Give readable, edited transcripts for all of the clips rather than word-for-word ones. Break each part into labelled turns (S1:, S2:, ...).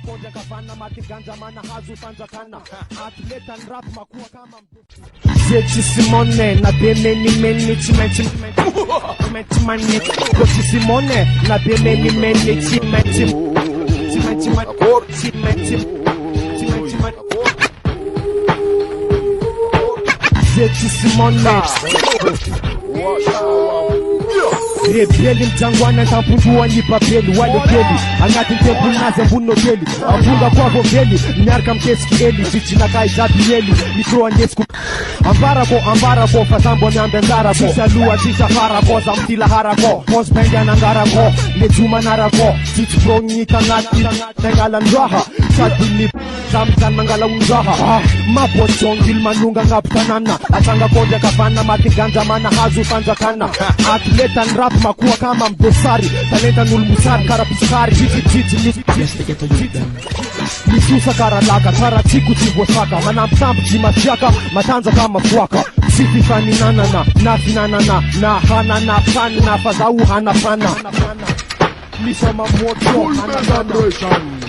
S1: Koja kafana matiganja mana hazu tanjakana atleta rap makuwa kama Zechi Simone na demeni meni chimechi mani Zechi Simone na demeni meni chimechi Zechi Simone Rebeli mjangwana ntampundua nipa peli wale peli Angati ntebunaze mbuno peli Apunga kwa voveli Nyarka mkeski eli Chichina kai zabi eli Mikroa nyesku Ambara ko Fazambo nyambe ngara ko Sisa lua sisa harako Zamtila harako Posbenga na ngara ko Lejuma narako Chichi pro nyika ngati Tengala nraha Sadili Zamzan mangala unzaha Mapochong Dilmanunga ngaptanana Atanga koja kafana Matiganja mana hazu tanjakana Atleta rap makuwa kama mdosari Talenta nulmusari karapuskari Misusa karalaka Taratiku tivosaka Manamtambu jimashaka Matanza kama fuaka Sifi fani nanana Nafi nanana Na hanana Panna Fazau hana pana Lisama moto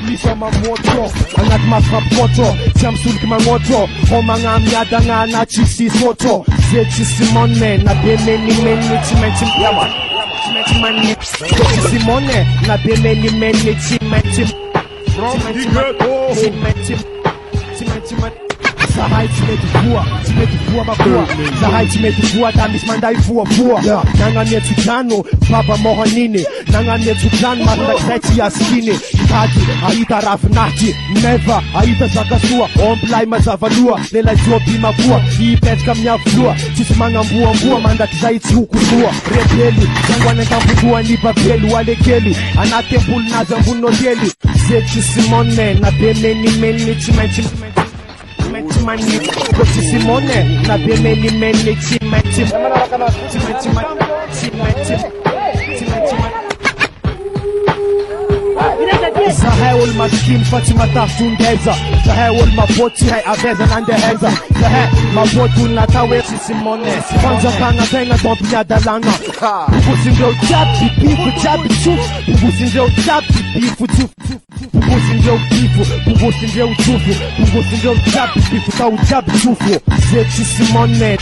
S1: Lisama moto Angat mafapoto Jamsulki mangoto Homanga miadanga na chisi soto Zechi Simone na demeni meni chimechi Yaman Zechi Simone na demeni meni chimechi Sahai chimetifua makua Sahai chimetifua tamismandai fua Nanga netu jano Baba mohanini Nanga netu jano Mataksechi ya skini Kaji Aita rafnati Never Aita zakasua Omplai mazavalua Lela jobi makua Hii petka mnyaflua Chisimanga mbua Manda kizaiti hukusua Rebeli Jangwane kampudua nipa pelu Wale keli Anate mbul na zambuno deli Zechi Simone Na demeni meni chimechi Zechi Simone na demeni meni chimechi Zahai ul maskin Fatima taftundeza Zahai ul mapoti hai aveza nandeheza Zahai mapotu natawe Zechi Simone Kwanza kanga tenga dompnya dalanga Pupusinjeo chapi bifu chapi chuf Pupusinjeo chapi bifu chuf Pupusinjeo bifu Pupusinjeo chufu Pupusinjeo chapi bifu tau chapi chufu Zechi Simone